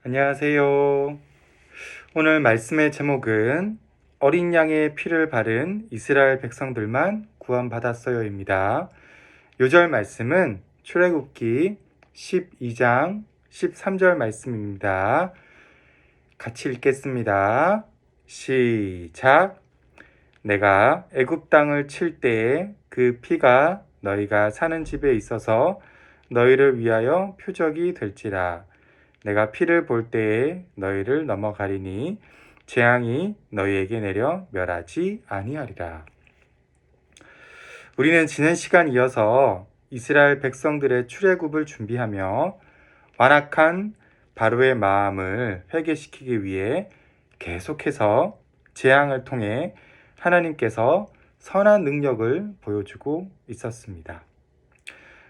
안녕하세요. 오늘 말씀의 제목은 어린 양의 피를 바른 이스라엘 백성들만 구원받았어요입니다. 요절 말씀은 출애굽기 12장 13절 말씀입니다. 같이 읽겠습니다. 시작. 내가 애굽 땅을 칠 때에 그 피가 너희가 사는 집에 있어서 너희를 위하여 표적이 될지라. 내가 피를 볼 때에 너희를 넘어가리니 재앙이 너희에게 내려 멸하지 아니하리라. 우리는 지난 시간 이어서 이스라엘 백성들의 출애굽을 준비하며 완악한 바로의 마음을 회개시키기 위해 계속해서 재앙을 통해 하나님께서 선한 능력을 보여주고 있었습니다.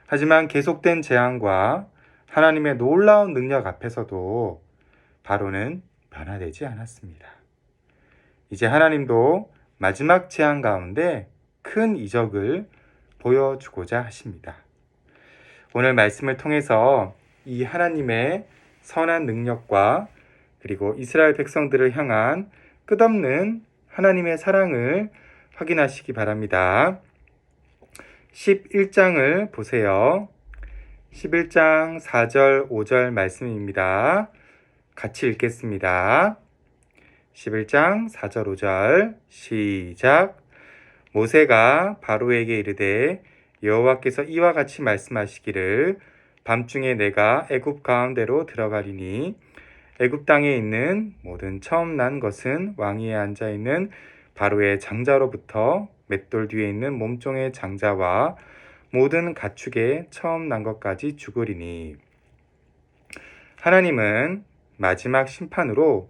하지만 계속된 재앙과 하나님의 놀라운 능력 앞에서도 바로는 변화되지 않았습니다. 이제 하나님도 마지막 재앙 가운데 큰 이적을 보여주고자 하십니다. 오늘 말씀을 통해서 이 하나님의 선한 능력과 그리고 이스라엘 백성들을 향한 끝없는 하나님의 사랑을 확인하시기 바랍니다. 11장을 보세요. 11장 4절 5절 말씀입니다. 같이 읽겠습니다. 11장 4절 5절 시작. 모세가 바로에게 이르되 여호와께서 이와 같이 말씀하시기를 밤중에 내가 애굽 가운데로 들어가리니 애굽 땅에 있는 모든 처음 난 것은 왕위에 앉아 있는 바로의 장자로부터 맷돌 뒤에 있는 몸종의 장자와 모든 가축의 처음 난 것까지 죽으리니. 하나님은 마지막 심판으로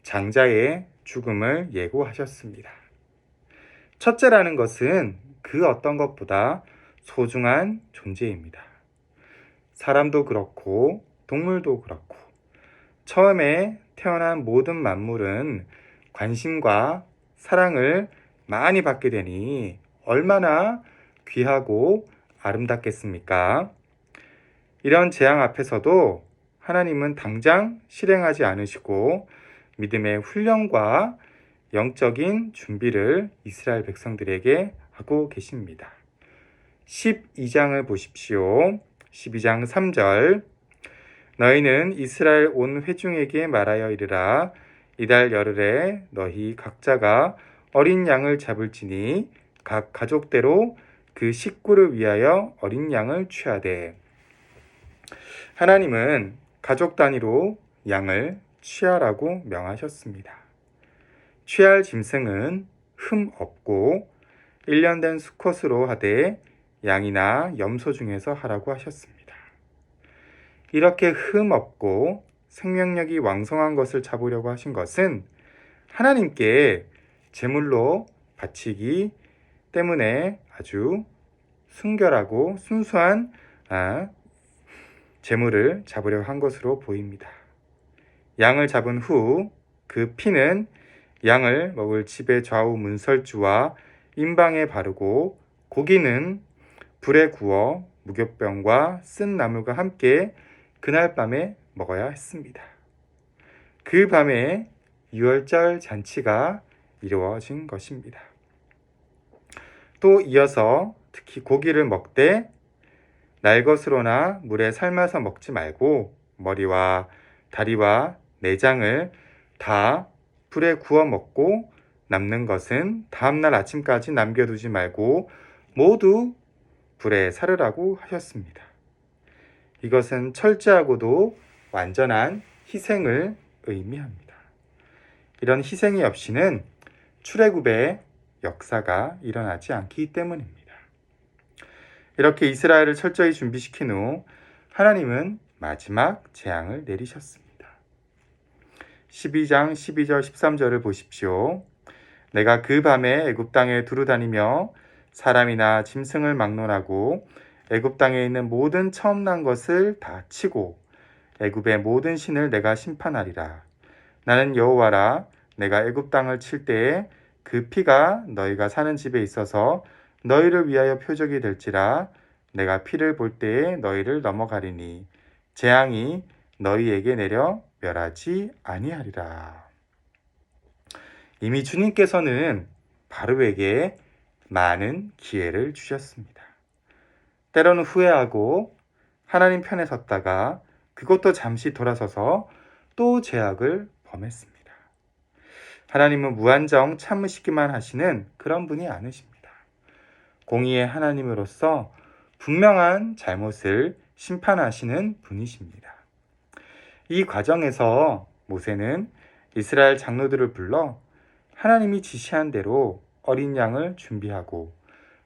장자의 죽음을 예고하셨습니다. 첫째라는 것은 그 어떤 것보다 소중한 존재입니다. 사람도 그렇고 동물도 그렇고 처음에 태어난 모든 만물은 관심과 사랑을 많이 받게 되니 얼마나 귀하고 아름답겠습니까? 이런 재앙 앞에서도 하나님은 당장 실행하지 않으시고 믿음의 훈련과 영적인 준비를 이스라엘 백성들에게 하고 계십니다. 12장을 보십시오. 12장 3절. 너희는 이스라엘 온 회중에게 말하여 이르라. 이달 열흘에 너희 각자가 어린 양을 잡을지니 각 가족대로 그 식구를 위하여 어린 양을 취하되. 하나님은 가족 단위로 양을 취하라고 명하셨습니다. 취할 짐승은 흠 없고 1년 된 수컷으로 하되 양이나 염소 중에서 하라고 하셨습니다. 이렇게 흠 없고 생명력이 왕성한 것을 잡으려고 하신 것은 하나님께 제물로 바치기 때문에 아주 순결하고 순수한 제물을 잡으려고 한 것으로 보입니다. 양을 잡은 후 그 피는 양을 먹을 집의 좌우 문설주와 임방에 바르고 고기는 불에 구워 무교병과 쓴 나물과 함께 그날 밤에 먹어야 했습니다. 그 밤에 유월절 잔치가 이루어진 것입니다. 또 이어서 특히 고기를 먹되 날 것으로나 물에 삶아서 먹지 말고 머리와 다리와 내장을 다 불에 구워 먹고 남는 것은 다음날 아침까지 남겨두지 말고 모두 불에 사르라고 하셨습니다. 이것은 철저하고도 완전한 희생을 의미합니다. 이런 희생이 없이는 출애굽의 역사가 일어나지 않기 때문입니다. 이렇게 이스라엘을 철저히 준비시킨 후 하나님은 마지막 재앙을 내리셨습니다. 12장 12절 13절을 보십시오. 내가 그 밤에 애굽 땅에 두루다니며 사람이나 짐승을 막론하고 애굽 땅에 있는 모든 처음 난 것을 다 치고 애굽의 모든 신을 내가 심판하리라. 나는 여호와라. 내가 애굽 땅을 칠 때에 그 피가 너희가 사는 집에 있어서 너희를 위하여 표적이 될지라. 내가 피를 볼 때에 너희를 넘어가리니 재앙이 너희에게 내려 멸하지 아니하리라. 이미 주님께서는 바로에게 많은 기회를 주셨습니다. 때로는 후회하고 하나님 편에 섰다가 그것도 잠시 돌아서서 또 죄악을 범했습니다. 하나님은 무한정 참으시기만 하시는 그런 분이 아니십니다. 공의의 하나님으로서 분명한 잘못을 심판하시는 분이십니다. 이 과정에서 모세는 이스라엘 장로들을 불러 하나님이 지시한 대로 어린 양을 준비하고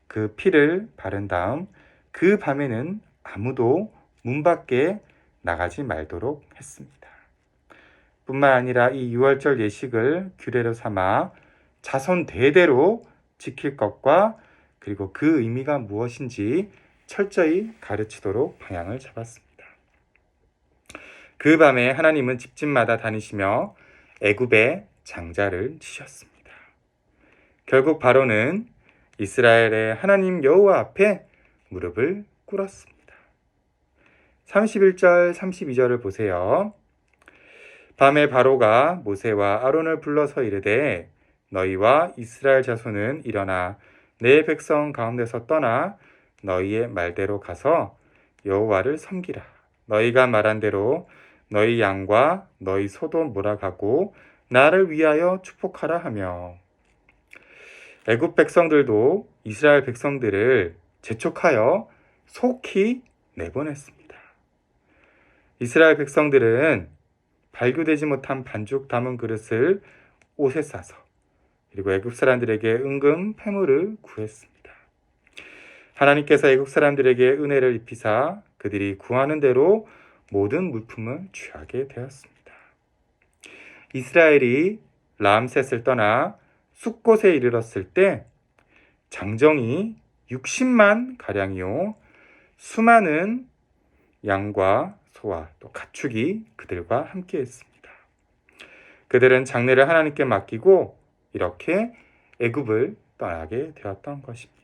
그 피를 바른 다음 그 밤에는 아무도 문 밖에 나가지 말도록 했습니다. 뿐만 아니라 이 유월절 예식을 규례로 삼아 자손 대대로 지킬 것과 그리고 그 의미가 무엇인지 철저히 가르치도록 방향을 잡았습니다. 그 밤에 하나님은 집집마다 다니시며 애굽의 장자를 치셨습니다. 결국 바로는 이스라엘의 하나님 여호와 앞에 무릎을 꿇었습니다. 31절 32절을 보세요. 밤에 바로가 모세와 아론을 불러서 이르되 너희와 이스라엘 자손은 일어나 내 백성 가운데서 떠나 너희의 말대로 가서 여호와를 섬기라. 너희가 말한 대로 너희 양과 너희 소도 몰아가고 나를 위하여 축복하라 하며 애굽 백성들도 이스라엘 백성들을 재촉하여 속히 내보냈습니다. 이스라엘 백성들은 발교되지 못한 반죽 담은 그릇을 옷에 싸서 그리고 애굽 사람들에게 은금 패물을 구했습니다. 하나님께서 애굽 사람들에게 은혜를 입히사 그들이 구하는 대로 모든 물품을 취하게 되었습니다. 이스라엘이 람셋을 떠나 숫곳에 이르렀을 때 장정이 60만 가량이요 수많은 양과 소와 또 가축이 그들과 함께 했습니다. 그들은 장례를 하나님께 맡기고 이렇게 애굽을 떠나게 되었던 것입니다.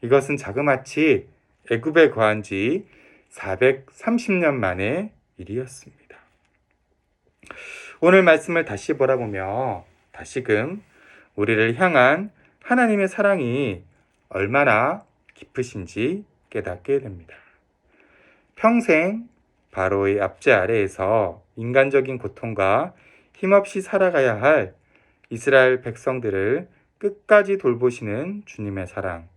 이것은 자그마치 애굽에 거한 지 430년 만의 일이었습니다. 오늘 말씀을 다시 보라보며 다시금 우리를 향한 하나님의 사랑이 얼마나 깊으신지 깨닫게 됩니다. 평생 바로의 압제 아래에서 인간적인 고통과 힘없이 살아가야 할 이스라엘 백성들을 끝까지 돌보시는 주님의 사랑.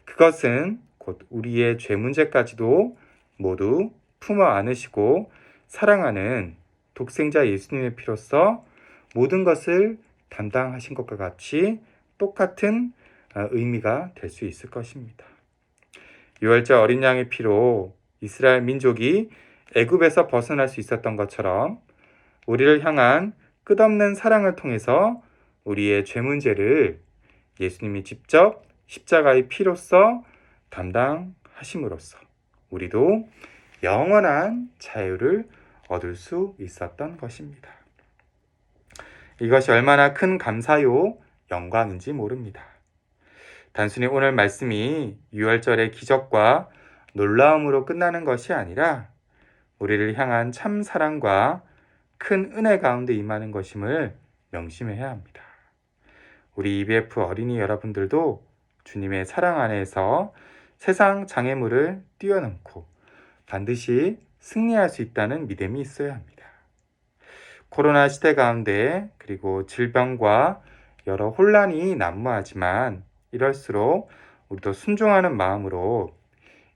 그것은 곧 우리의 죄 문제까지도 모두 품어 안으시고 사랑하는 독생자 예수님의 피로써 모든 것을 담당하신 것과 같이 똑같은 의미가 될 수 있을 것입니다. 유월절 어린 양의 피로 이스라엘 민족이 애굽에서 벗어날 수 있었던 것처럼 우리를 향한 끝없는 사랑을 통해서 우리의 죄 문제를 예수님이 직접 십자가의 피로써 담당하심으로써 우리도 영원한 자유를 얻을 수 있었던 것입니다. 이것이 얼마나 큰 감사요 영광인지 모릅니다. 단순히 오늘 말씀이 유월절의 기적과 놀라움으로 끝나는 것이 아니라 우리를 향한 참 사랑과 큰 은혜 가운데 임하는 것임을 명심해야 합니다. 우리 EBF 어린이 여러분들도 주님의 사랑 안에서 세상 장애물을 뛰어넘고 반드시 승리할 수 있다는 믿음이 있어야 합니다. 코로나 시대 가운데 그리고 질병과 여러 혼란이 난무하지만 이럴수록 우리도 순종하는 마음으로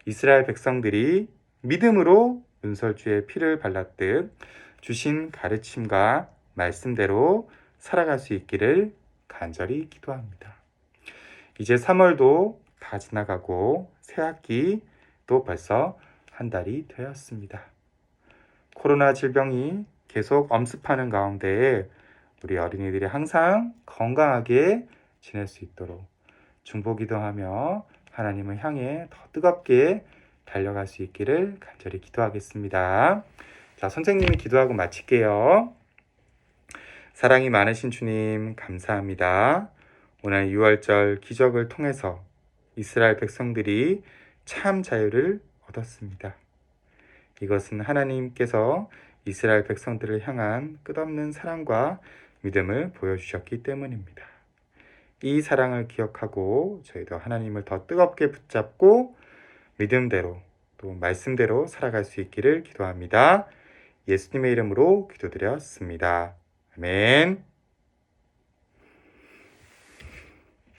이스라엘 백성들이 믿음으로 은설주의 피를 발랐듯 주신 가르침과 말씀대로 살아갈 수 있기를 간절히 기도합니다. 이제 3월도 다 지나가고 새학기도 벌써 한 달이 되었습니다. 코로나 질병이 계속 엄습하는 가운데 우리 어린이들이 항상 건강하게 지낼 수 있도록 중보기도하며 하나님을 향해 더 뜨겁게 달려갈 수 있기를 간절히 기도하겠습니다. 자, 선생님이 기도하고 마칠게요. 사랑이 많으신 주님 감사합니다. 오늘 유월절 기적을 통해서 이스라엘 백성들이 참 자유를 얻었습니다. 이것은 하나님께서 이스라엘 백성들을 향한 끝없는 사랑과 믿음을 보여주셨기 때문입니다. 이 사랑을 기억하고 저희도 하나님을 더 뜨겁게 붙잡고 믿음대로 또 말씀대로 살아갈 수 있기를 기도합니다. 예수님의 이름으로 기도드렸습니다. 아멘.